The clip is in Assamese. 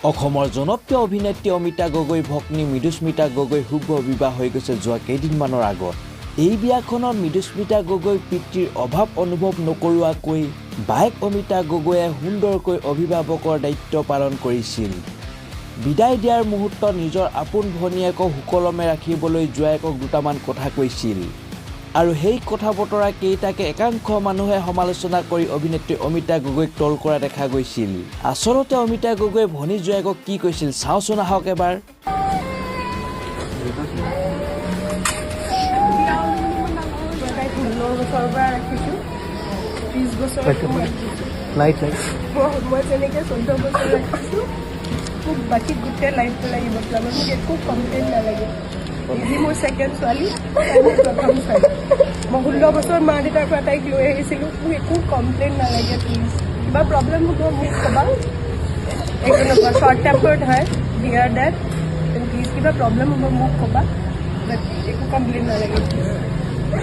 অসমৰ জনপ্ৰিয় অভিনেত্ৰী অমিতা গগৈ ভগ্নী মৃদুস্মিতা গগৈ শুভ বিবাহ হৈ গৈছে যোৱা কেইদিনমানৰ আগত। এই বিয়াখনত মৃদুস্মিতা গগৈ পিতৃৰ অভাৱ অনুভৱ নকৰোৱাকৈ বায়েক অমিতা গগৈয়ে সুন্দৰকৈ অভিভাৱকৰ দায়িত্ব পালন কৰিছিল। বিদায় দিয়াৰ মুহূৰ্তত নিজৰ আপোন ভনীয়েকক সুকলমে ৰাখিবলৈ জোৱায়েকক দুটামান কথা কৈছিল আৰু সেই কথা বতৰা কেইটাকে একাংশ মানুহে সমালোচনা কৰি অভিনেত্ৰী অমিতা গগৈক ট্ৰল কৰা দেখা গৈছিল। আচলতে অমিতা গগৈয়ে ভনী জোৱায়েকক কি কৈছিল চাওঁচোন আহক এবাৰ। बाकी गोटे लाइफ लगे मुझे एक कम्प्लेन नालागे जी मोर सेकेंड छोৱালী प्रथम छोৱালী मैं 16 बছৰ माँ देउतार পৰা তাইক লৈ আহিছিলোঁ মোক একো কমপ্লেইন নালাগে প্লিজ কিবা প্ৰব্লেম হ'ব মোক ক'বা একো নকবা শ্বৰ্ট টেম্পাৰ্ড হয় ডিয়াৰ ডেড প্লিজ কিবা প্ৰব্লেম হ'ব মোক ক'বা বাট একো কমপ্লেইন নালাগে প্লিজ